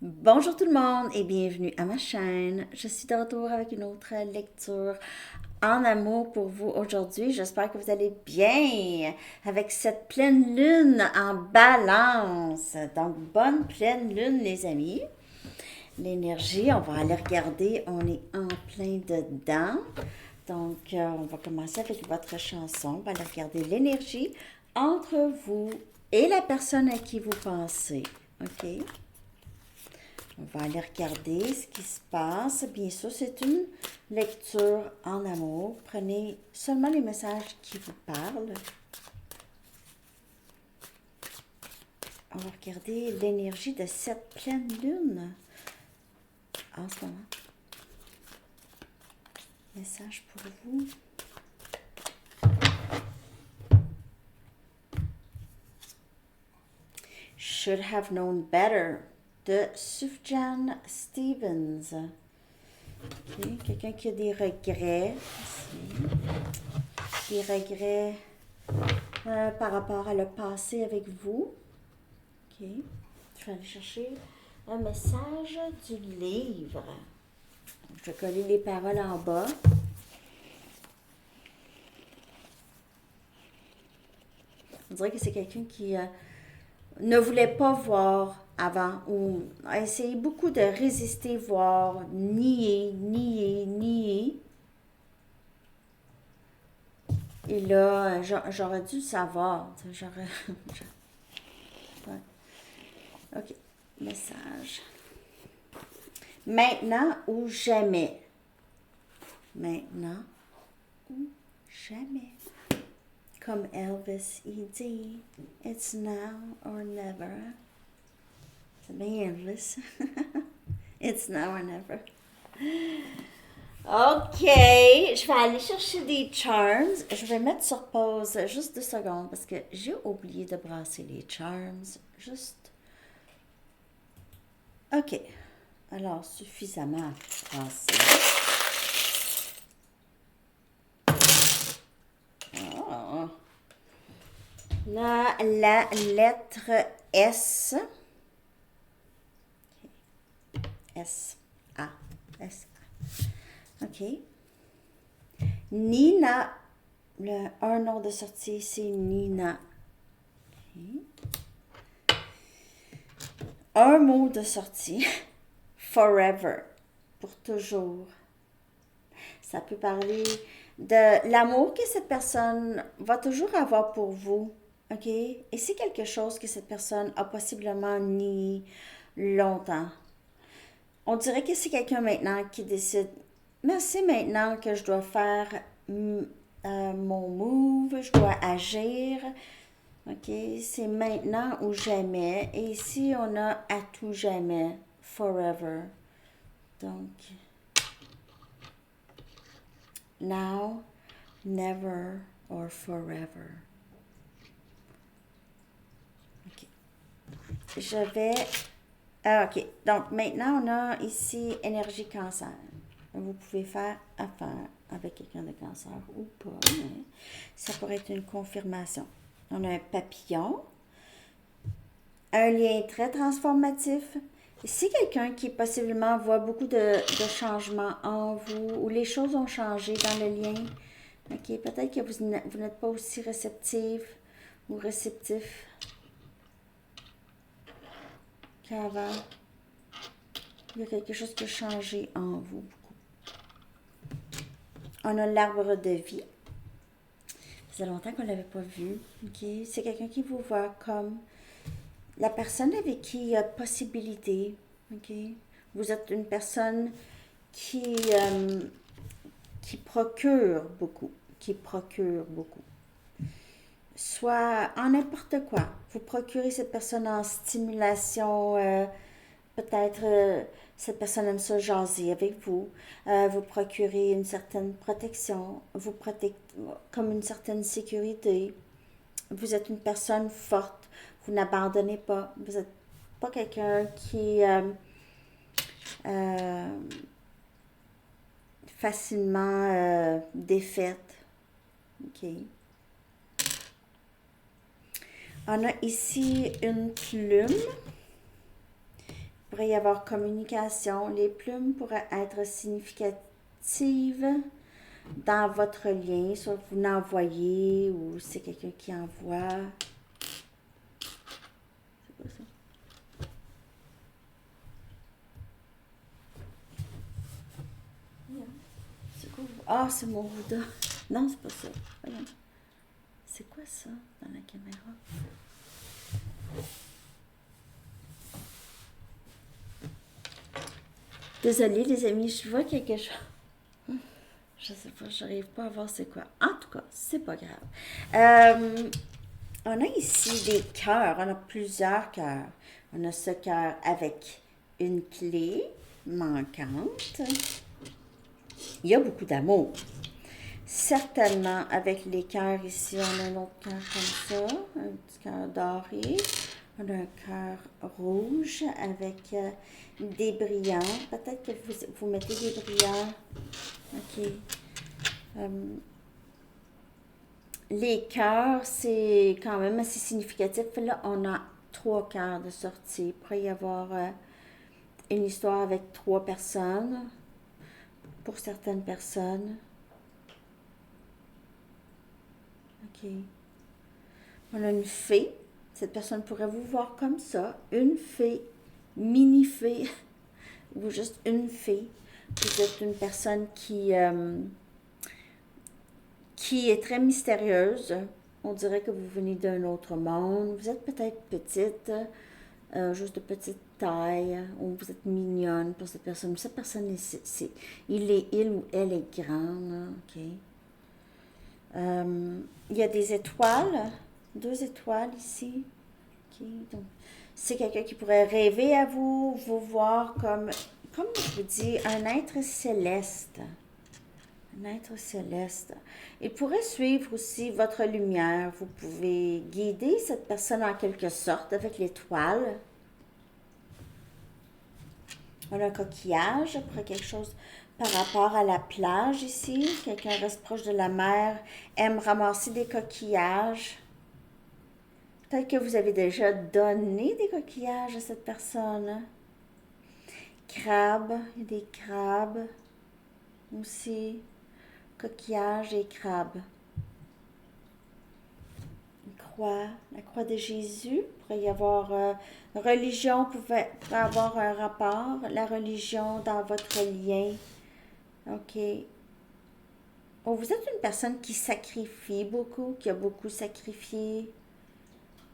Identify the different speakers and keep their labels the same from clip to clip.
Speaker 1: Bonjour tout le monde et bienvenue à ma chaîne. Je suis de retour avec une autre lecture en amour pour vous aujourd'hui. J'espère que vous allez bien avec cette pleine lune en balance. Donc, bonne pleine lune les amis. L'énergie, on va aller regarder, on est en plein dedans. Donc, on va commencer avec votre chanson. On va aller regarder l'énergie entre vous et la personne à qui vous pensez. OK? On va aller regarder ce qui se passe. Bien sûr, c'est une lecture en amour. Prenez seulement les messages qui vous parlent. On va regarder l'énergie de cette pleine lune en ce moment. Message pour vous. Should have known better de Sufjan Stevens. Okay. Quelqu'un qui a des regrets ici. Des regrets par rapport à le passé avec vous. Ok. Je vais aller chercher un message du livre. Je vais coller les paroles en bas. On dirait que c'est quelqu'un qui ne voulait pas voir avant ou a essayé beaucoup de résister, voir, nier. Et là, j'aurais dû le savoir. J'aurais. Ouais. Ok. Message. Maintenant ou jamais. Maintenant ou jamais. Comme Elvis il dit, it's now or never. C'est bien Elvis. It's now or never. Ok, je vais aller chercher des charms. Je vais mettre sur pause juste 2 secondes parce que j'ai oublié de brasser les charms. Juste. Ok, alors suffisamment brassé. Oh. Là, la lettre S. S. A. S. A. OK. Nina. Un nom de sortie, c'est Nina. OK. Un mot de sortie. Forever. Pour toujours. Ça peut parler de l'amour que cette personne va toujours avoir pour vous. OK? Et c'est quelque chose que cette personne a possiblement nié longtemps. On dirait que c'est quelqu'un maintenant qui décide, mais c'est maintenant que je dois faire mon move, je dois agir. OK? C'est maintenant ou jamais. Et ici, on a à tout jamais. Forever. Donc, now, never or forever. OK. Je vais. Ah, OK. Donc, maintenant, on a ici énergie cancer. Vous pouvez faire affaire avec quelqu'un de cancer ou pas, mais ça pourrait être une confirmation. On a un papillon, un lien très transformatif. Si quelqu'un qui possiblement voit beaucoup de changements en vous ou les choses ont changé dans le lien, ok, peut-être que vous n'êtes pas aussi réceptif ou réceptif qu'avant. Il y a quelque chose qui a changé en vous beaucoup. On a l'arbre de vie. Ça fait longtemps qu'on ne l'avait pas vu. Okay? C'est quelqu'un qui vous voit comme la personne avec qui il y a possibilité. Okay? Vous êtes une personne qui procure beaucoup. Qui procure beaucoup. Soit en n'importe quoi. Vous procurez cette personne en stimulation. Peut-être cette personne aime ça jaser avec vous. Vous procurez une certaine protection. Vous protégez comme une certaine sécurité. Vous êtes une personne forte. Vous n'abandonnez pas. Vous n'êtes pas quelqu'un qui euh, facilement défaite. OK. On a ici une plume. Vous pourrait y avoir communication. Les plumes pourraient être significatives dans votre lien, soit vous l'envoyez ou c'est quelqu'un qui envoie. C'est quoi ça? C'est quoi? Ah, c'est mon Bouddha. Non, c'est pas ça. Voyons. C'est quoi ça dans la caméra? Désolée les amis, je vois quelque chose. Je sais pas, j'arrive pas à voir c'est quoi. En tout cas, c'est pas grave. On a ici des cœurs, on a plusieurs cœurs. On a ce cœur avec une clé manquante. Il y a beaucoup d'amour. Certainement, avec les cœurs ici, on a un autre cœur comme ça, un petit cœur doré. On a un cœur rouge avec des brillants. Peut-être que vous mettez des brillants. OK. Les cœurs, c'est quand même assez significatif. Là, on a 3 cœurs de sortie. Il pourrait y avoir une histoire avec 3 personnes. Pour certaines personnes. OK. On a une fée. Cette personne pourrait vous voir comme ça. Une fée, mini-fée, ou juste une fée. Vous êtes une personne qui est très mystérieuse. On dirait que vous venez d'un autre monde. Vous êtes peut-être petite, juste de petite taille, ou vous êtes mignonne pour cette personne. Cette personne, il ou elle est grande. OK. Il y a des étoiles, 2 étoiles ici. OK. Donc, c'est quelqu'un qui pourrait rêver à vous, vous voir comme je vous dis, un être céleste. Un être céleste. Il pourrait suivre aussi votre lumière. Vous pouvez guider cette personne en quelque sorte avec l'étoile. On a un coquillage, après quelque chose par rapport à la plage ici. Quelqu'un reste proche de la mer, aime ramasser des coquillages. Peut-être que vous avez déjà donné des coquillages à cette personne. Crabes, il y a des crabes aussi. Coquillages et crabes. La croix de Jésus. Il pourrait y avoir religion, pourrait avoir un rapport. La religion dans votre lien. OK. Oh, vous êtes une personne qui sacrifie beaucoup, qui a beaucoup sacrifié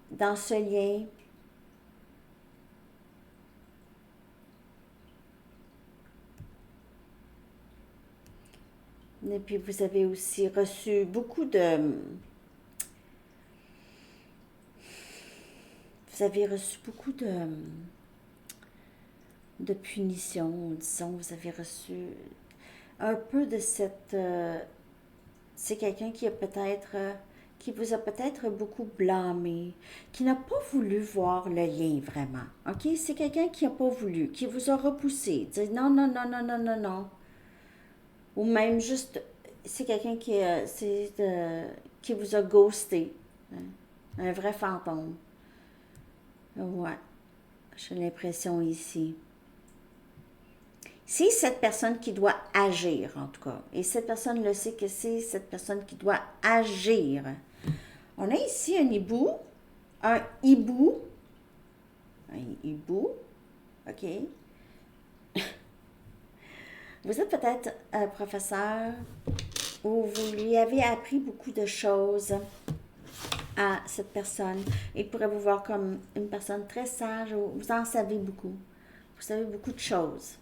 Speaker 1: dans ce lien. Et puis vous avez aussi reçu beaucoup de... Vous avez reçu beaucoup de punitions, disons. Vous avez reçu un peu de cette... c'est quelqu'un qui a peut-être... qui vous a peut-être beaucoup blâmé, qui n'a pas voulu voir le lien vraiment. OK? C'est quelqu'un qui n'a pas voulu, qui vous a repoussé. Dit non, non, non, non, non, non, non. Ou même juste, c'est quelqu'un qui vous a ghosté. Hein? Un vrai fantôme. Ouais, j'ai l'impression ici. C'est cette personne qui doit agir, en tout cas. Et cette personne le sait que c'est cette personne qui doit agir. On a ici un hibou. Un hibou. Un hibou. OK. Vous êtes peut-être un professeur ou vous lui avez appris beaucoup de choses à cette personne. Il pourrait vous voir comme une personne très sage. Vous en savez beaucoup. Vous savez beaucoup de choses.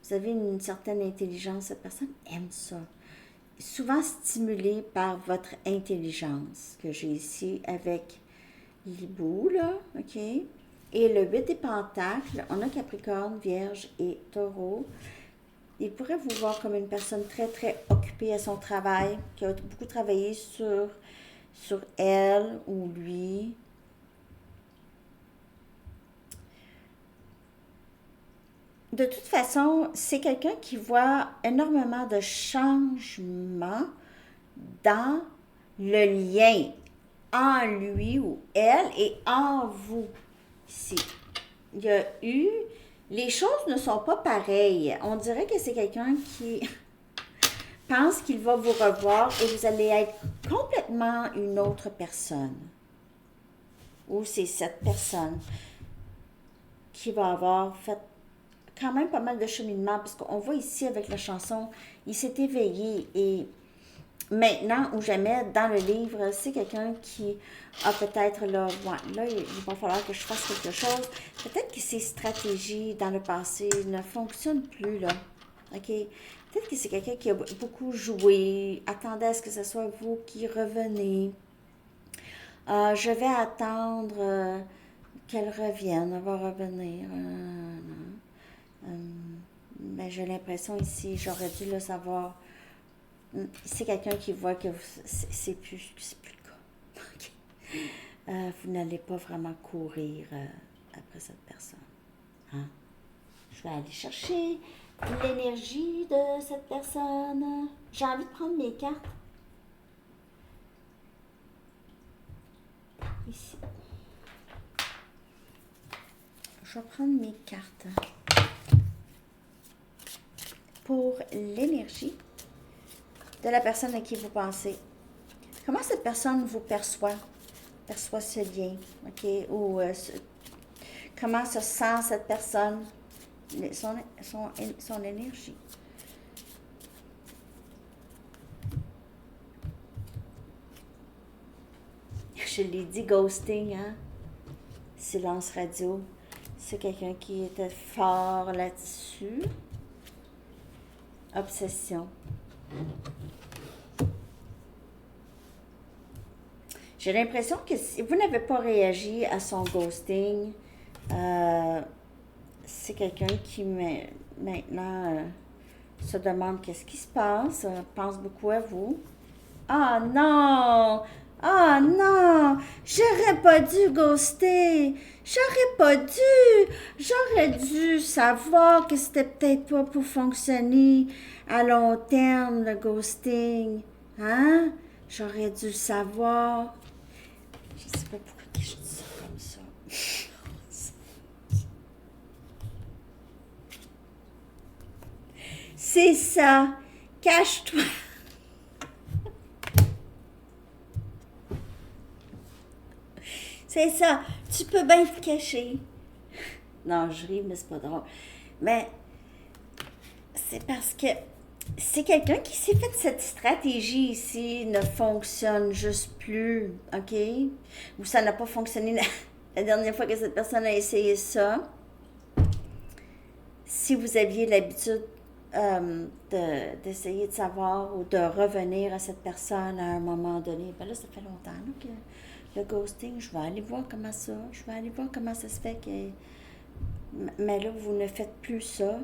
Speaker 1: Vous avez une certaine intelligence. Cette personne aime ça. Souvent stimulée par votre intelligence que j'ai ici avec l'hibou, là. OK? Et le 8 des pentacles, on a Capricorne, Vierge et Taureau. Il pourrait vous voir comme une personne très, très occupée à son travail, qui a beaucoup travaillé sur elle ou lui. De toute façon, c'est quelqu'un qui voit énormément de changements dans le lien en lui ou elle et en vous. Ici, il y a eu Les choses ne sont pas pareilles. On dirait que c'est quelqu'un qui pense qu'il va vous revoir et vous allez être complètement une autre personne. Ou c'est cette personne qui va avoir fait quand même pas mal de cheminement, parce qu'on voit ici avec la chanson, il s'est éveillé et maintenant ou jamais, dans le livre, c'est quelqu'un qui a peut-être là, ouais, là, il va falloir que je fasse quelque chose. Peut-être que ses stratégies dans le passé ne fonctionnent plus, là. OK? Peut-être que c'est quelqu'un qui a beaucoup joué, attendait à ce que ce soit vous qui revenez. Je vais attendre qu'elle revienne, elle va revenir. Mais j'ai l'impression ici, j'aurais dû le savoir. C'est quelqu'un qui voit que c'est plus le cas. Ok. Vous n'allez pas vraiment courir après cette personne. Hein? Je vais aller chercher l'énergie de cette personne. J'ai envie de prendre mes cartes. Ici. Je vais prendre mes cartes pour l'énergie de la personne à qui vous pensez. Comment cette personne vous perçoit ce lien, ok? Ou comment se sent cette personne, son énergie. Je l'ai dit, ghosting, hein? Silence radio. C'est quelqu'un qui était fort là-dessus. Obsession. J'ai l'impression que si vous n'avez pas réagi à son ghosting, c'est quelqu'un qui maintenant se demande qu'est-ce qui se passe, pense beaucoup à vous. Ah non! Ah non! J'aurais pas dû ghoster! J'aurais pas dû! J'aurais dû savoir que c'était peut-être pas pour fonctionner à long terme, le ghosting. Hein? J'aurais dû le savoir. Je sais pas pourquoi je dis ça comme ça. C'est ça. Cache-toi. C'est ça. Tu peux bien te cacher. Non, je ris, mais c'est pas drôle. Mais c'est parce que c'est quelqu'un qui s'est fait cette stratégie ici ne fonctionne juste plus, OK? Ou ça n'a pas fonctionné la dernière fois que cette personne a essayé ça. Si vous aviez l'habitude d'essayer de savoir ou de revenir à cette personne à un moment donné, ben là, ça fait longtemps là, que le ghosting, je vais aller voir comment ça, je vais aller voir comment ça se fait que... Mais là, vous ne faites plus ça.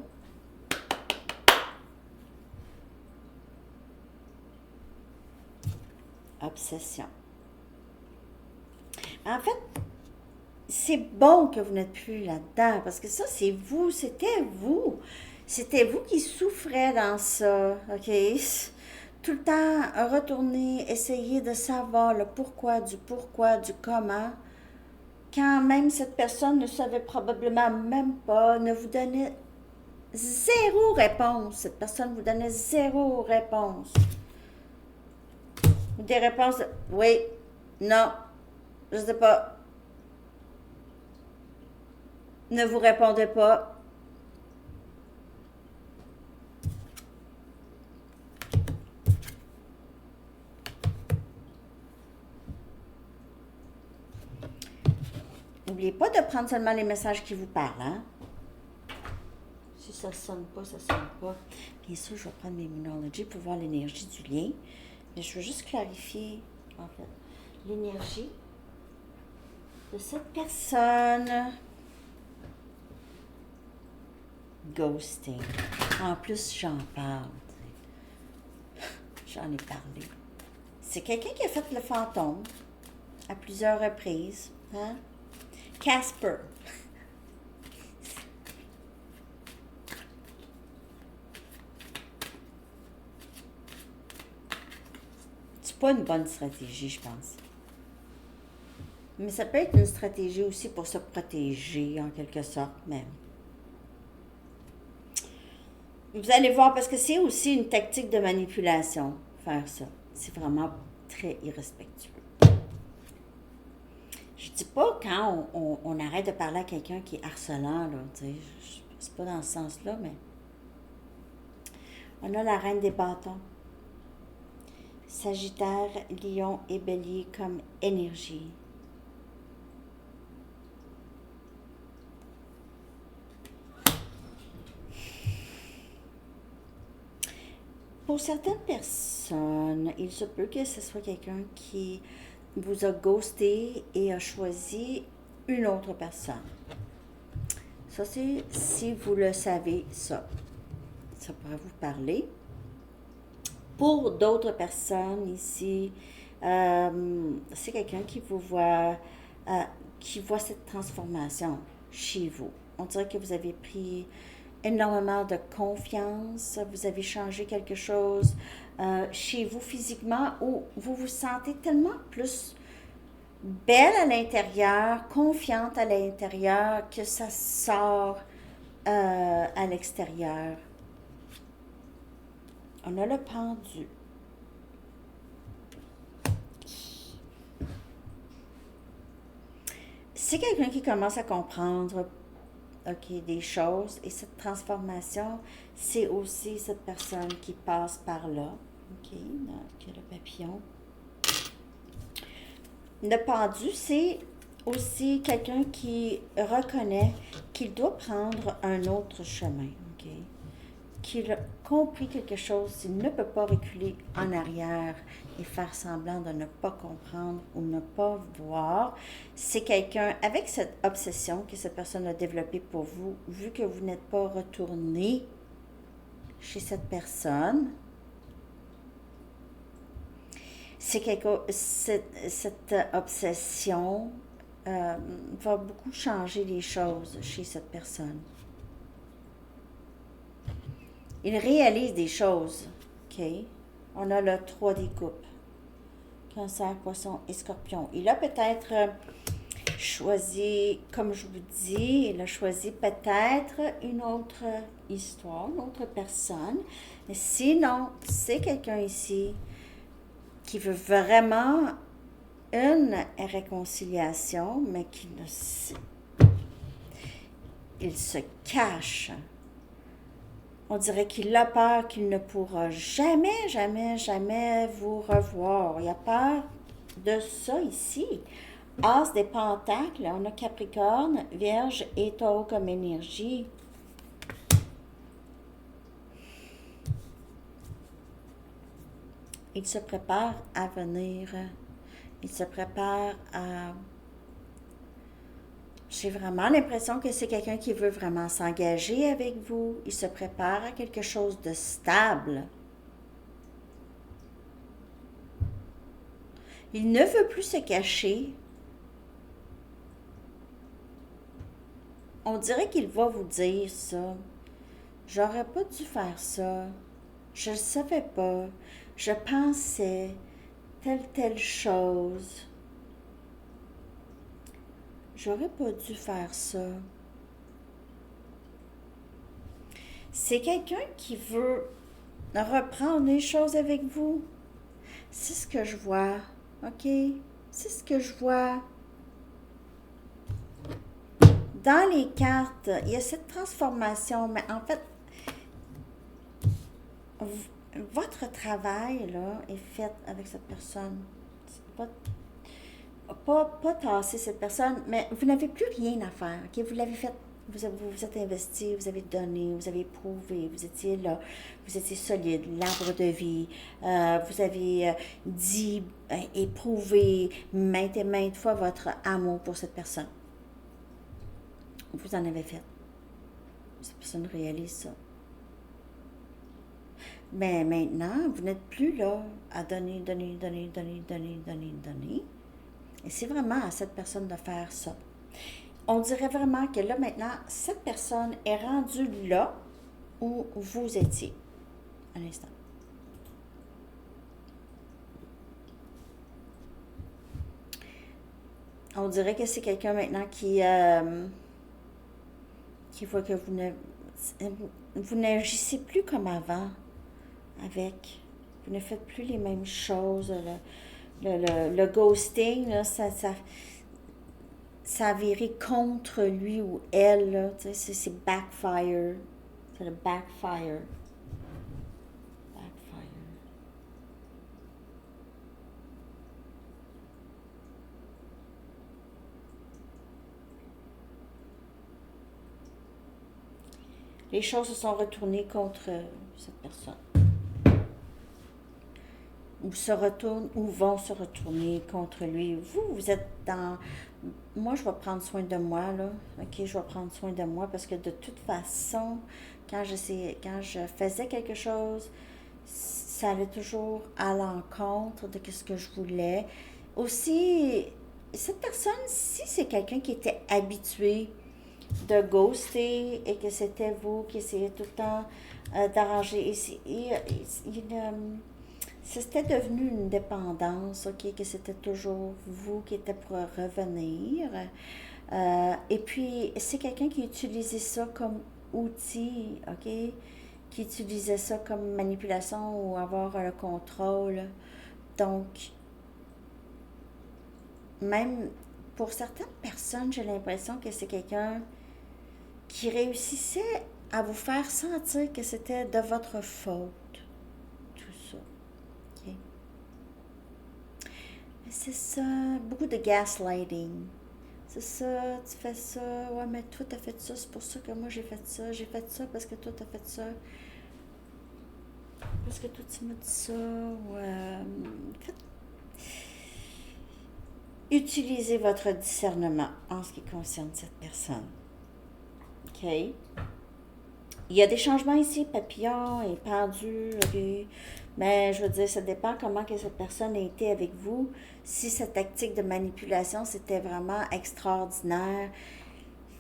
Speaker 1: Obsession. En fait, c'est bon que vous n'êtes plus là-dedans, parce que ça, c'est vous, c'était vous. C'était vous qui souffrez dans ça, OK? Tout le temps, retourner, essayer de savoir le pourquoi, du comment, quand même cette personne ne savait probablement même pas, ne vous donnait zéro réponse. Cette personne vous donnait zéro réponse. Des réponses de oui, non, je sais pas, ne vous répondez pas. N'oubliez pas de prendre seulement les messages qui vous parlent, hein? Si ça sonne pas, ça sonne pas. Bien sûr, je vais prendre mes Moonology pour voir l'énergie du lien. Mais je veux juste clarifier, en fait, l'énergie de cette personne. Ghosting. En plus, j'en parle. J'en ai parlé. C'est quelqu'un qui a fait le fantôme à plusieurs reprises. Hein? Casper. C'est pas une bonne stratégie, je pense. Mais ça peut être une stratégie aussi pour se protéger, en quelque sorte, même. Vous allez voir, parce que c'est aussi une tactique de manipulation, faire ça. C'est vraiment très irrespectueux. Je dis pas quand on arrête de parler à quelqu'un qui est harcelant, là, tu sais, c'est pas dans ce sens-là, mais on a la reine des bâtons. Sagittaire, Lion et Bélier comme énergie. Pour certaines personnes, il se peut que ce soit quelqu'un qui vous a ghosté et a choisi une autre personne. Ça, c'est si vous le savez, ça. Ça pourrait vous parler. Pour d'autres personnes ici, c'est quelqu'un qui vous voit, qui voit cette transformation chez vous. On dirait que vous avez pris énormément de confiance, vous avez changé quelque chose chez vous physiquement où vous vous sentez tellement plus belle à l'intérieur, confiante à l'intérieur, que ça sort à l'extérieur. On a le pendu. C'est quelqu'un qui commence à comprendre des choses et cette transformation, c'est aussi cette personne qui passe par là. Donc le papillon. Le pendu, c'est aussi quelqu'un qui reconnaît qu'il doit prendre un autre chemin. Qu'il a compris quelque chose, il ne peut pas reculer en arrière et faire semblant de ne pas comprendre ou ne pas voir. C'est quelqu'un avec cette obsession que cette personne a développée pour vous, vu que vous n'êtes pas retourné chez cette personne. Cette obsession va beaucoup changer les choses chez cette personne. Il réalise des choses. On a le 3 des coupes. Cancer, poisson et scorpion. Il a peut-être choisi, comme je vous dis, il a choisi peut-être une autre histoire, une autre personne. Mais sinon, c'est quelqu'un ici qui veut vraiment une réconciliation, mais qui ne sait. Il se cache. On dirait qu'il a peur qu'il ne pourra jamais, jamais, jamais vous revoir. Il a peur de ça ici. As des pentacles, on a Capricorne, Vierge et Taureau comme énergie. Il se prépare à venir. Il se prépare à... J'ai vraiment l'impression que c'est quelqu'un qui veut vraiment s'engager avec vous. Il se prépare à quelque chose de stable. Il ne veut plus se cacher. On dirait qu'il va vous dire ça. J'aurais pas dû faire ça. Je ne savais pas. Je pensais telle chose. J'aurais pas dû faire ça. C'est quelqu'un qui veut reprendre les choses avec vous. C'est ce que je vois. C'est ce que je vois. Dans les cartes, il y a cette transformation, mais en fait, votre travail là, est fait avec cette personne. Pas tasser cette personne, mais vous n'avez plus rien à faire. Vous l'avez fait. Vous êtes investi, vous avez donné, vous avez prouvé, vous étiez là, vous étiez solide, l'arbre de vie, vous avez dit et prouvé maintes et maintes fois votre amour pour cette personne. Vous en avez fait. Cette personne réalise ça. Mais maintenant, vous n'êtes plus là à donner. Et c'est vraiment à cette personne de faire ça. On dirait vraiment que là, maintenant, cette personne est rendue là où vous étiez. Un instant. On dirait que c'est quelqu'un maintenant qui voit que vous ne... vous n'agissez plus comme avant avec. Vous ne faites plus les mêmes choses. Le ghosting, là, ça a viré contre lui ou elle. Là, c'est backfire. C'est le backfire. Backfire. Les choses se sont retournées contre cette personne. Ou se retournent ou vont se retourner contre lui. Vous êtes dans... Moi, je vais prendre soin de moi, là. OK, je vais prendre soin de moi parce que de toute façon, quand je faisais quelque chose, ça allait toujours à l'encontre de ce que je voulais. Aussi, cette personne, si c'est quelqu'un qui était habitué de ghoster et que c'était vous qui essayez tout le temps d'arranger, c'était devenu une dépendance, ok, que c'était toujours vous qui était pour revenir. Et puis, c'est quelqu'un qui utilisait ça comme outil, ok, qui utilisait ça comme manipulation ou avoir le contrôle. Donc, même pour certaines personnes, j'ai l'impression que c'est quelqu'un qui réussissait à vous faire sentir que c'était de votre faute, tout ça. Ok. Mais c'est ça, beaucoup de gaslighting. C'est ça, tu fais ça, ouais, mais toi t'as fait ça, c'est pour ça que moi j'ai fait ça parce que toi t'as fait ça, parce que toi tu m'as dit ça, utilisez votre discernement en ce qui concerne cette personne. OK? Il y a des changements ici, papillon et pendu, ok? Mais je veux dire, ça dépend comment que cette personne a été avec vous. Si cette tactique de manipulation, c'était vraiment extraordinaire,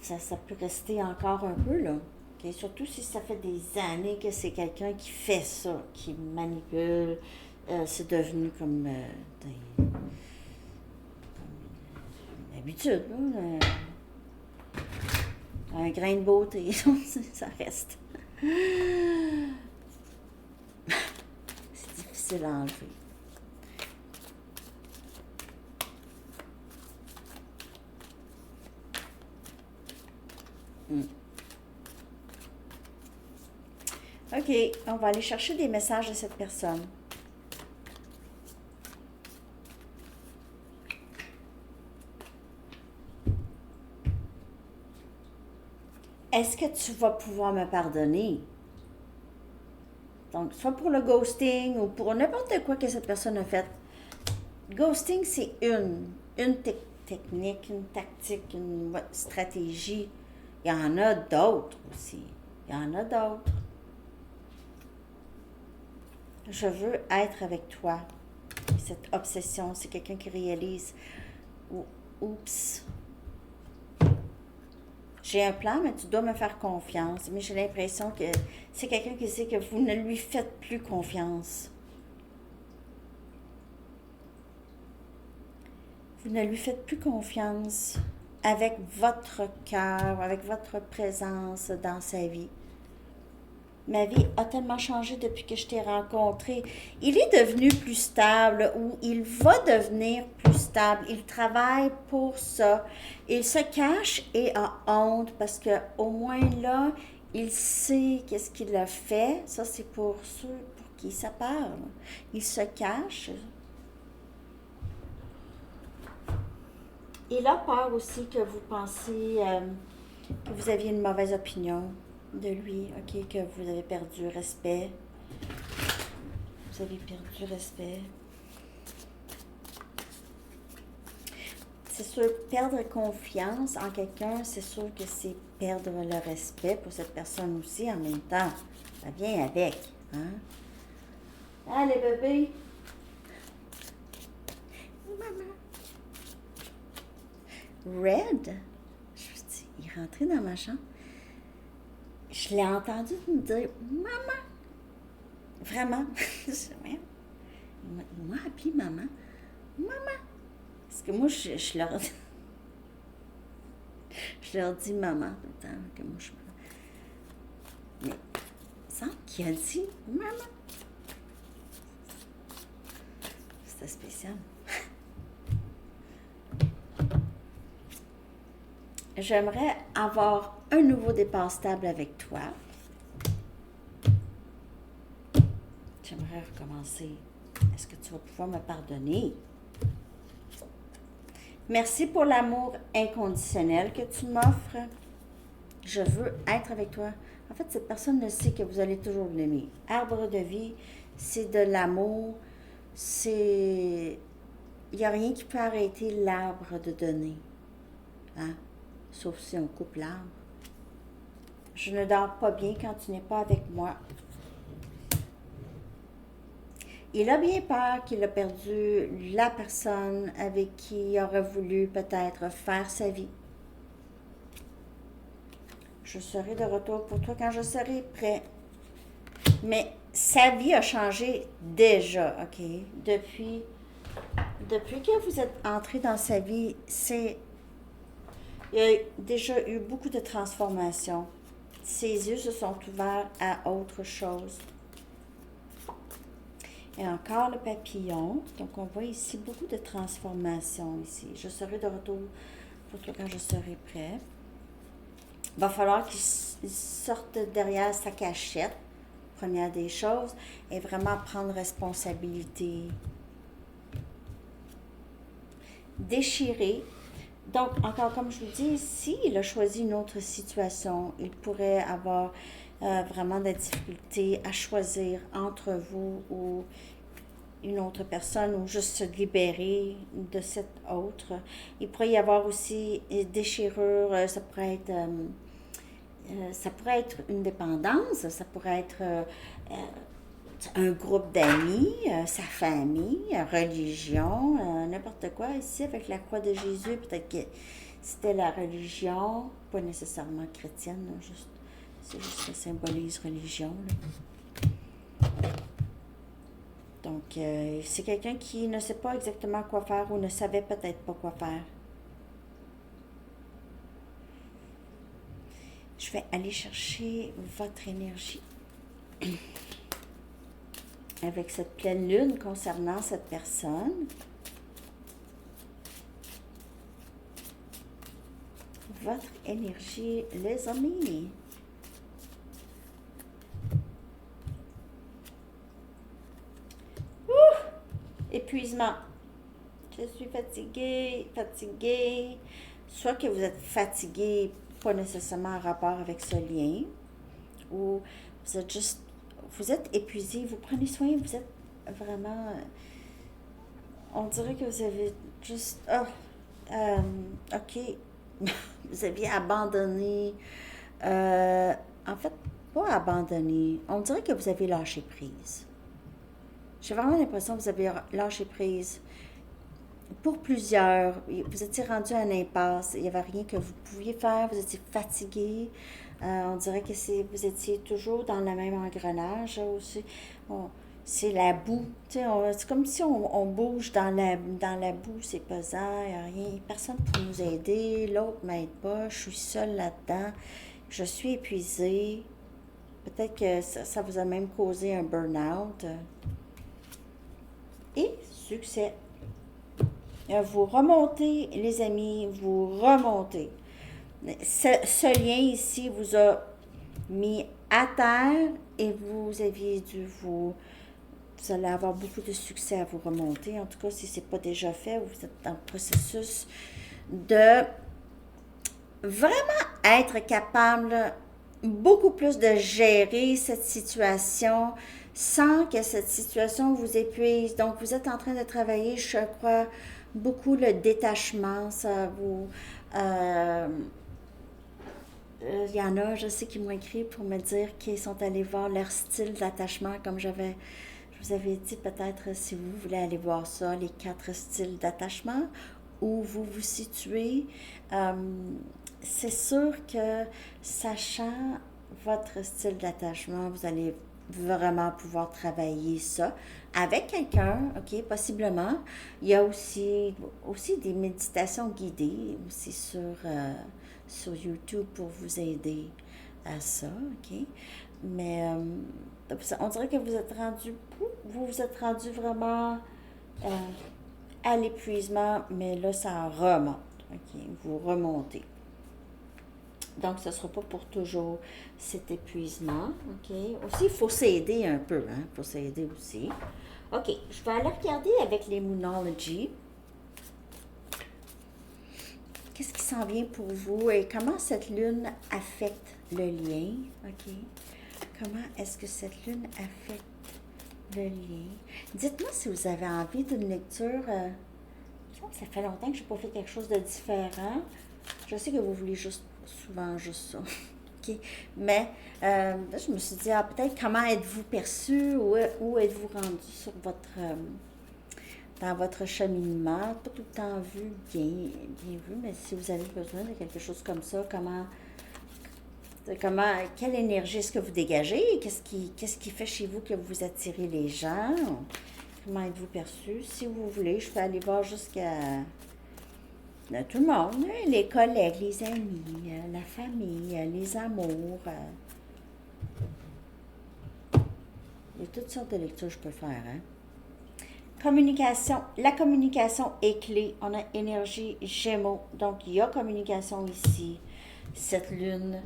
Speaker 1: ça peut rester encore un peu, là. Okay? Surtout si ça fait des années que c'est quelqu'un qui fait ça, qui manipule. C'est devenu comme, comme une habitude, là. Un grain de beauté, ça reste. C'est difficile à enlever. OK, on va aller chercher des messages de cette personne. Est-ce que tu vas pouvoir me pardonner? Donc, soit pour le ghosting ou pour n'importe quoi que cette personne a fait. Ghosting, c'est une technique, une tactique, une stratégie. Il y en a d'autres aussi. Il y en a d'autres. Je veux être avec toi. Cette obsession, c'est quelqu'un qui réalise, oups, j'ai un plan, mais tu dois me faire confiance. Mais j'ai l'impression que c'est quelqu'un qui sait que vous ne lui faites plus confiance. Vous ne lui faites plus confiance avec votre cœur, avec votre présence dans sa vie. Ma vie a tellement changé depuis que je t'ai rencontré. Il est devenu plus stable ou il va devenir plus stable. Il travaille pour ça. Il se cache et a honte parce que au moins là, il sait qu'est-ce qu'il a fait. Ça, c'est pour ceux pour qui ça parle. Il se cache. Il a peur aussi que vous pensiez que vous aviez une mauvaise opinion de lui, ok, que vous avez perdu respect. Vous avez perdu respect. C'est sûr, perdre confiance en quelqu'un, c'est sûr que c'est perdre le respect pour cette personne aussi en même temps. Ça vient avec, hein? Allez, bébé! Maman! Red? Je dis, il est rentré dans ma chambre. Je l'ai entendu me dire maman. Vraiment. Il m'a appelé maman. Maman. Parce que moi, je leur dis maman tout le temps. Que moi, qui a dit maman. C'était spécial. J'aimerais avoir un nouveau départ stable avec toi. J'aimerais recommencer. Est-ce que tu vas pouvoir me pardonner? Merci pour l'amour inconditionnel que tu m'offres. Je veux être avec toi. En fait, cette personne ne sait que vous allez toujours l'aimer. Arbre de vie, c'est de l'amour. C'est... Il n'y a rien qui peut arrêter l'arbre de donner. Hein? Sauf si on coupe l'arbre. Je ne dors pas bien quand tu n'es pas avec moi. Il a bien peur qu'il a perdu la personne avec qui il aurait voulu peut-être faire sa vie. Je serai de retour pour toi quand je serai prêt. Mais sa vie a changé déjà, OK? Depuis que vous êtes entré dans sa vie, il y a déjà eu beaucoup de transformations. Ses yeux se sont ouverts à autre chose. Et encore le papillon. Donc, on voit ici beaucoup de transformations ici. Je serai de retour pour toi quand je serai prêt. Il va falloir qu'il sorte derrière sa cachette, première des choses, et vraiment prendre responsabilité. Déchirer. Donc, encore comme je vous dis, ici, il a choisi une autre situation. Il pourrait avoir vraiment de la difficulté à choisir entre vous ou une autre personne ou juste se libérer de cette autre. Il pourrait y avoir aussi des déchirures, ça pourrait être une dépendance, ça pourrait être un groupe d'amis, sa famille, religion, n'importe quoi. Ici, avec la croix de Jésus, peut-être que c'était la religion, pas nécessairement chrétienne, c'est juste que ça symbolise religion. Là. Donc, c'est quelqu'un qui ne sait pas exactement quoi faire ou ne savait peut-être pas quoi faire. Je vais aller chercher votre énergie avec cette pleine lune concernant cette personne. Votre énergie, les amis. Épuisement. Je suis fatiguée. Soit que vous êtes fatigué, pas nécessairement en rapport avec ce lien, ou vous êtes épuisé, vous prenez soin, vous êtes vraiment, on dirait que vous avez juste, ok, vous aviez abandonné, en fait, pas abandonné, on dirait que vous avez lâché prise. J'ai vraiment l'impression que vous avez lâché prise. Pour plusieurs, vous étiez rendu à un impasse, il n'y avait rien que vous pouviez faire, vous étiez fatigué. On dirait que vous étiez toujours dans le même engrenage aussi. C'est la boue. C'est comme si on bouge dans la boue, c'est pesant, il n'y a rien. Personne pour nous aider, l'autre ne m'aide pas, je suis seule là-dedans, je suis épuisée. Peut-être que ça vous a même causé un burn-out. Et succès. Vous remontez, les amis, vous remontez. Ce lien ici vous a mis à terre et vous allez avoir beaucoup de succès à vous remonter. En tout cas, si ce n'est pas déjà fait, vous êtes dans le processus de vraiment être capable beaucoup plus de gérer cette situation sans que cette situation vous épuise. Donc, vous êtes en train de travailler, je crois, beaucoup le détachement. Ça vous... il y en a, je sais, qui m'ont écrit pour me dire qu'ils sont allés voir leur style d'attachement, comme je vous avais dit, peut-être si vous voulez aller voir ça, les 4 styles d'attachement, où vous vous situez. C'est sûr que, sachant votre style d'attachement, vous allez vraiment pouvoir travailler ça avec quelqu'un, ok, possiblement. Il y a aussi des méditations guidées aussi sur YouTube pour vous aider à ça, ok. Mais on dirait que vous vous êtes rendu vraiment euh, à l'épuisement, mais là, ça remonte. OK? Vous remontez. Donc, ce ne sera pas pour toujours cet épuisement. OK? Aussi, il faut s'aider un peu. Hein? Il faut s'aider aussi. OK, je vais aller regarder avec les Moonology. Qu'est-ce qui s'en vient pour vous et comment cette lune affecte le lien? OK? Comment est-ce que cette lune affecte le lien? Dites-moi si vous avez envie d'une lecture. Ça fait longtemps que je n'ai pas fait quelque chose de différent. Je sais que vous voulez souvent juste ça. OK? Mais là, je me suis dit, peut-être comment êtes-vous perçu, où êtes-vous rendu sur dans votre cheminement, pas tout le temps bien vu, mais si vous avez besoin de quelque chose comme ça, quelle énergie est-ce que vous dégagez? Qu'est-ce qui fait chez vous que vous attirez les gens? Comment êtes-vous perçu? Si vous voulez, je peux aller voir jusqu'à tout le monde, hein, les collègues, les amis, la famille, les amours. Il y a toutes sortes de lectures que je peux faire. Hein? Communication. La communication est clé. On a énergie Gémeaux. Donc, il y a communication ici. Cette lune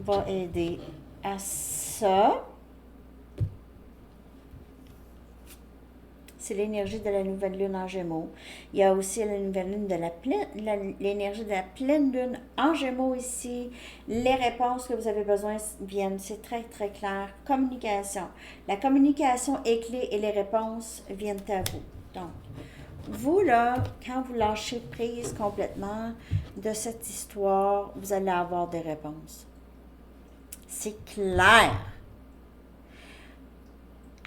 Speaker 1: va aider à ça. C'est l'énergie de la nouvelle lune en Gémeaux. Il y a aussi la nouvelle lune de l'énergie de la pleine lune en Gémeaux ici. Les réponses que vous avez besoin viennent, c'est très très clair. Communication. La communication est clé et les réponses viennent à vous. Donc, vous là, quand vous lâchez prise complètement de cette histoire, vous allez avoir des réponses. C'est clair.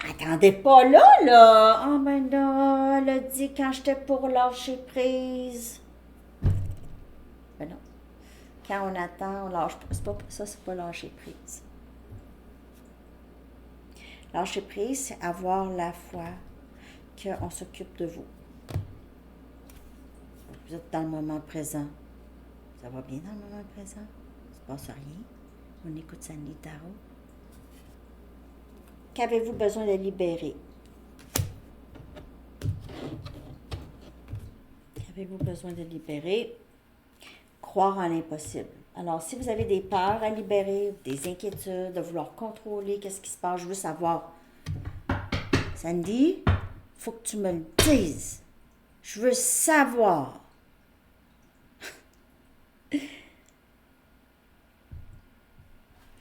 Speaker 1: Attendez pas là! Oh ben là, elle a dit quand j'étais pour lâcher prise. Ben non. Quand on attend, on lâche prise. C'est pas lâcher prise. Lâcher prise, c'est avoir la foi qu'on s'occupe de vous. Vous êtes dans le moment présent. Ça va bien dans le moment présent? Il ne se passe rien. On écoute Sandy Tarot. Qu'avez-vous besoin de libérer? Qu'avez-vous besoin de libérer? Croire en l'impossible. Alors, si vous avez des peurs à libérer, des inquiétudes, de vouloir contrôler, qu'est-ce qui se passe, je veux savoir. Sandy, il faut que tu me le dises. Je veux savoir.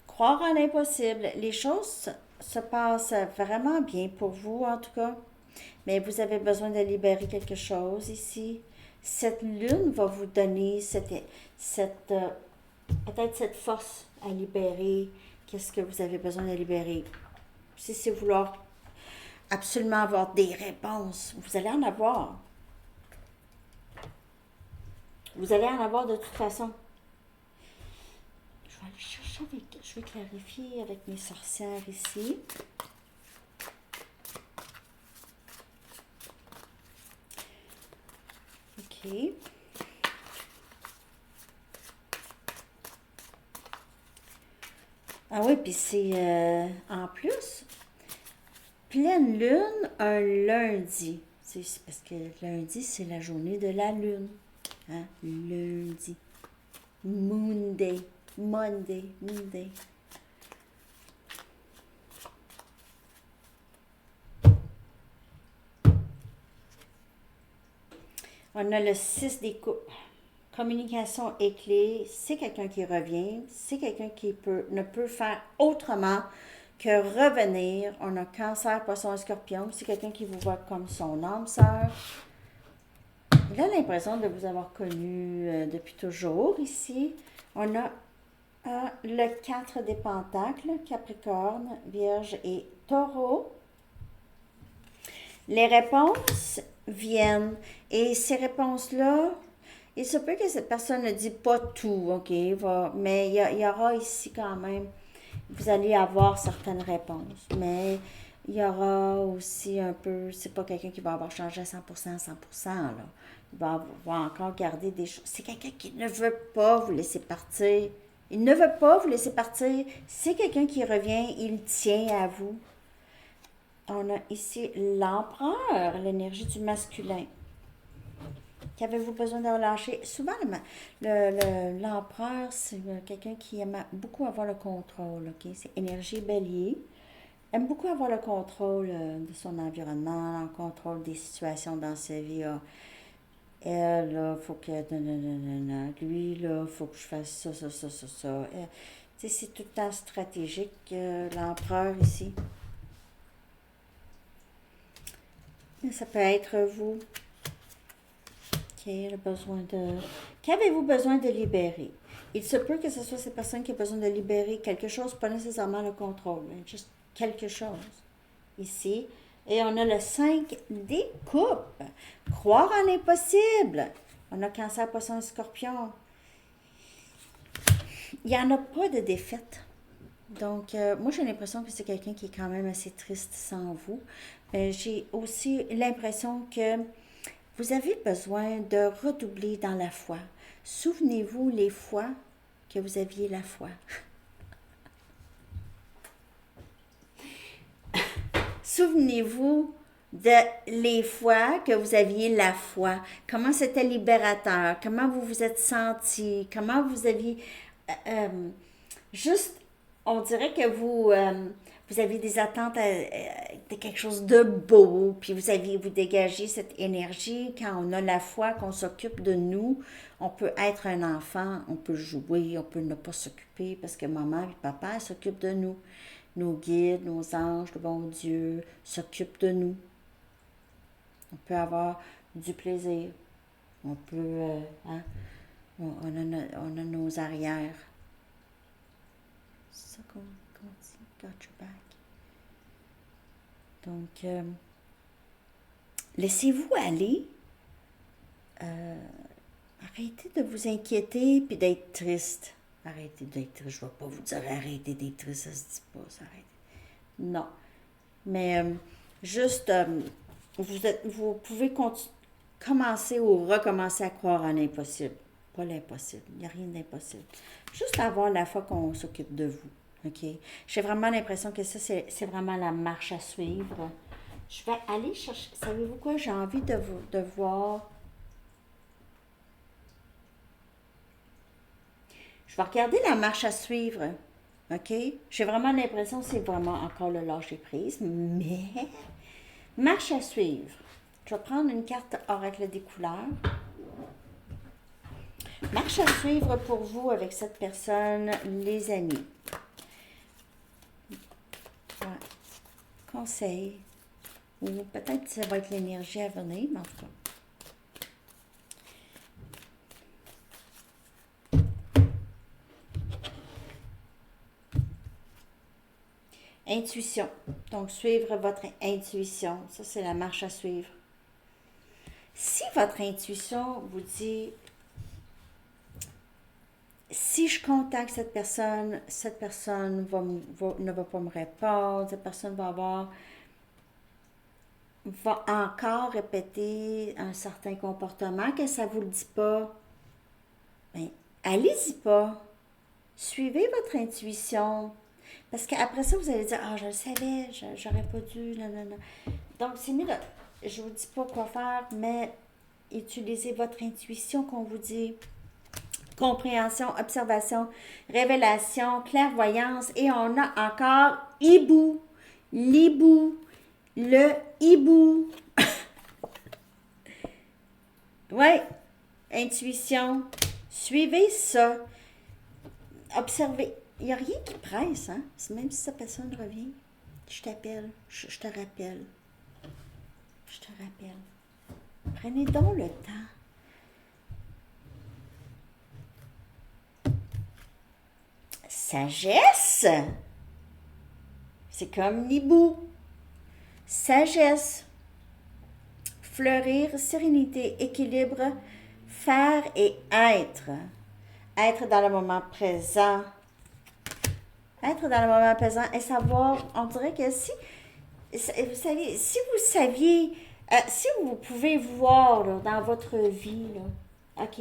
Speaker 1: Croire en l'impossible. Les choses se passent vraiment bien pour vous, en tout cas. Mais vous avez besoin de libérer quelque chose ici. Cette lune va vous donner peut-être cette force à libérer. Qu'est-ce que vous avez besoin de libérer? Si c'est vouloir absolument avoir des réponses, vous allez en avoir. Vous allez en avoir de toute façon. Je vais aller chercher je vais clarifier avec mes sorcières ici. OK. Ah oui, puis c'est en plus, pleine lune un lundi. C'est parce que lundi, c'est la journée de la lune. Hein? Lundi. Monday. On a le 6 des coupes. Communication est clé. C'est quelqu'un qui revient. C'est quelqu'un qui ne peut faire autrement que revenir. On a Cancer, Poisson et Scorpion. C'est quelqu'un qui vous voit comme son âme sœur. Il a l'impression de vous avoir connu depuis toujours ici. On a le 4 des Pentacles, Capricorne, Vierge et Taureau. Les réponses viennent et ces réponses-là, il se peut que cette personne ne dit pas tout, OK, mais il y aura ici quand même, vous allez avoir certaines réponses, mais il y aura aussi un peu, c'est pas quelqu'un qui va avoir changé à 100%, là. Il va encore garder des choses. C'est quelqu'un qui ne veut pas vous laisser partir. Il ne veut pas vous laisser partir. C'est quelqu'un qui revient, il tient à vous. On a ici l'empereur, l'énergie du masculin. Qu'avez-vous besoin de relâcher? Souvent, l'empereur, c'est quelqu'un qui aime beaucoup avoir le contrôle. Ok? C'est énergie bélier. Aime beaucoup avoir le contrôle de son environnement, le contrôle des situations dans sa vie. Ah. Elle, là, faut que. Lui, là, faut que je fasse ça, ça, ça, ça, ça. Tu sais, c'est tout le temps stratégique, l'empereur ici. Ça peut être vous. Qui a besoin de... Qu'avez-vous besoin de libérer? Il se peut que ce soit cette personne qui a besoin de libérer quelque chose, pas nécessairement le contrôle, mais juste quelque chose. Ici. Et on a le 5 des coupes. Croire en l'impossible. On a Cancer, Poisson et Scorpion. Il n'y en a pas de défaite. Donc, moi, j'ai l'impression que c'est quelqu'un qui est quand même assez triste sans vous. Mais j'ai aussi l'impression que vous avez besoin de redoubler dans la foi. Souvenez-vous les fois que vous aviez la foi. Souvenez-vous de les fois que vous aviez la foi. Comment c'était libérateur. Comment vous vous êtes senti. Comment vous aviez... juste, on dirait que vous avez des attentes de quelque chose de beau, puis vous dégagez cette énergie. Quand on a la foi, qu'on s'occupe de nous, on peut être un enfant, on peut jouer, on peut ne pas s'occuper, parce que maman et papa s'occupent de nous. Nos guides, nos anges, le bon Dieu s'occupent de nous. On peut avoir du plaisir. On peut, on a nos arrières. C'est ça qu'on dit, got your back. Donc, laissez-vous aller. Arrêtez de vous inquiéter puis d'être triste. Arrêtez d'être triste. Je ne vais pas vous dire arrêtez d'être triste, ça se dit pas, ça arrête. Non. Mais juste, vous pouvez commencer ou recommencer à croire en l'impossible. Pas l'impossible. Il n'y a rien d'impossible. Juste avoir la foi qu'on s'occupe de vous. OK? J'ai vraiment l'impression que ça, c'est vraiment la marche à suivre. Je vais aller chercher... Savez-vous quoi? J'ai envie de voir... Je vais regarder la marche à suivre. OK? J'ai vraiment l'impression que c'est vraiment encore le lâcher-prise. Mais... Marche à suivre. Je vais prendre une carte oracle des couleurs. Marche à suivre pour vous avec cette personne, les amis. Ouais. Conseil. Ou peut-être que ça va être l'énergie à venir, mais en tout cas. Intuition. Donc, suivre votre intuition. Ça, c'est la marche à suivre. Si votre intuition vous dit, si je contacte cette personne ne va pas me répondre, cette personne va encore répéter un certain comportement, que ça ne vous le dit pas, bien, allez-y pas. Suivez votre intuition. Parce qu'après ça, vous allez dire, ah, je le savais, j'aurais pas dû, non, non, non. Donc, c'est mieux, je vous dis pas quoi faire, mais utilisez votre intuition qu'on vous dit. Compréhension, observation, révélation, clairvoyance. Et on a encore hibou, l'hibou, le hibou. Oui, intuition. Suivez ça. Observez. Il n'y a rien qui presse, hein? Même si cette personne revient. Je t'appelle, je te rappelle. Je te rappelle. Prenez donc le temps. Sagesse. C'est comme l'hibou. Sagesse. Fleurir, sérénité, équilibre, faire et être. Être dans le moment présent. Être dans le moment présent et savoir, on dirait que si vous saviez, si vous pouvez voir là, dans votre vie, là, OK,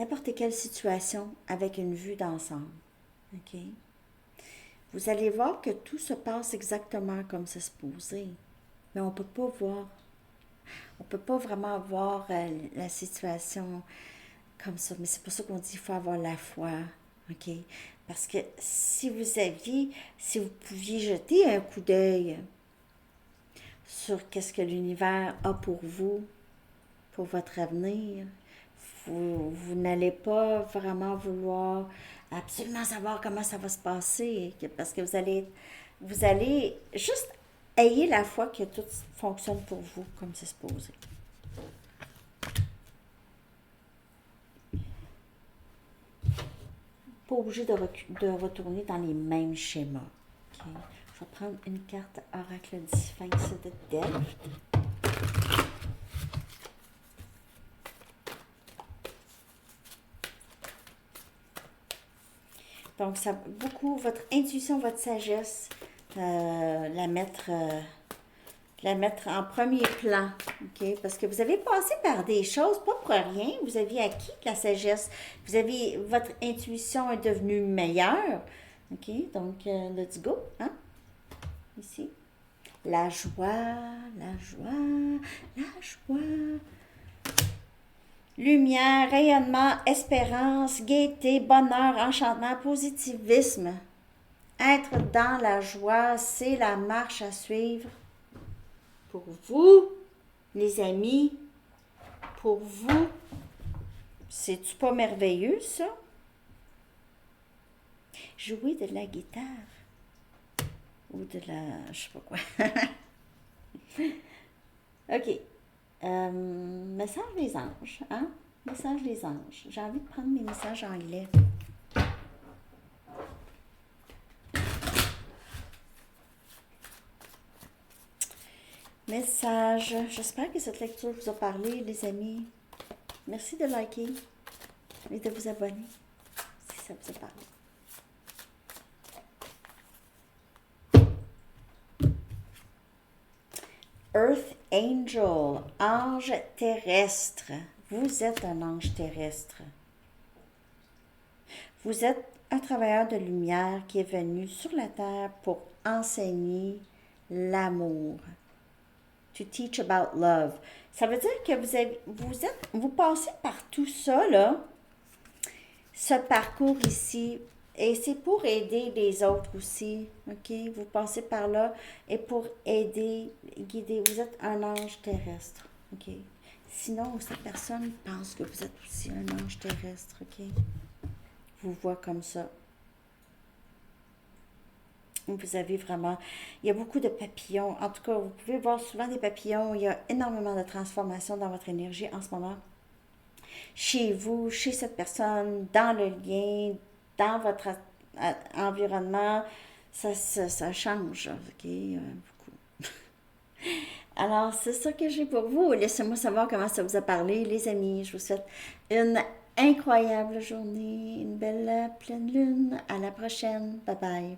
Speaker 1: n'importe quelle situation avec une vue d'ensemble. OK? Vous allez voir que tout se passe exactement comme c'est supposé, mais on ne peut pas voir. On ne peut pas vraiment voir la situation comme ça. Mais c'est pour ça qu'on dit qu'il faut avoir la foi. OK? Parce que si vous pouviez jeter un coup d'œil sur qu'est-ce que l'univers a pour vous, pour votre avenir, vous n'allez pas vraiment vouloir absolument savoir comment ça va se passer, parce que vous allez juste ayez la foi que tout fonctionne pour vous comme c'est supposé. Pas obligé de retourner dans les mêmes schémas. Okay? Je vais prendre une carte Oracle du Sphinx de Delft. Donc, ça beaucoup, votre intuition, votre sagesse, la mettre en premier plan, OK? Parce que vous avez passé par des choses, pas pour rien, vous aviez acquis de la sagesse, votre intuition est devenue meilleure, OK? Donc, let's go, hein? Ici. La joie, la joie, la joie. Lumière, rayonnement, espérance, gaieté, bonheur, enchantement, positivisme. Être dans la joie, c'est la marche à suivre. Pour vous, les amis, pour vous, c'est-tu pas merveilleux, ça? Jouer de la guitare. Ou de la... je sais pas quoi. OK. Message des anges, hein? Message des anges. J'ai envie de prendre mes messages anglais. Message. J'espère que cette lecture vous a parlé, les amis. Merci de liker et de vous abonner si ça vous a parlé. Earth Angel, ange terrestre. Vous êtes un ange terrestre. Vous êtes un travailleur de lumière qui est venu sur la terre pour enseigner l'amour. To teach about love. Ça veut dire que vous passez par tout ça, là, ce parcours ici, et c'est pour aider les autres aussi, OK? Vous passez par là et pour aider, guider. Vous êtes un ange terrestre, OK? Sinon, cette personne pense que vous êtes aussi un ange terrestre, OK? Vous voit comme ça. Vous avez vraiment... Il y a beaucoup de papillons. En tout cas, vous pouvez voir souvent des papillons. Il y a énormément de transformations dans votre énergie en ce moment. Chez vous, chez cette personne, dans le lien, dans votre environnement, ça change, OK? Beaucoup. Alors, c'est ça que j'ai pour vous. Laissez-moi savoir comment ça vous a parlé, les amis. Je vous souhaite une incroyable journée, une belle pleine lune. À la prochaine. Bye bye.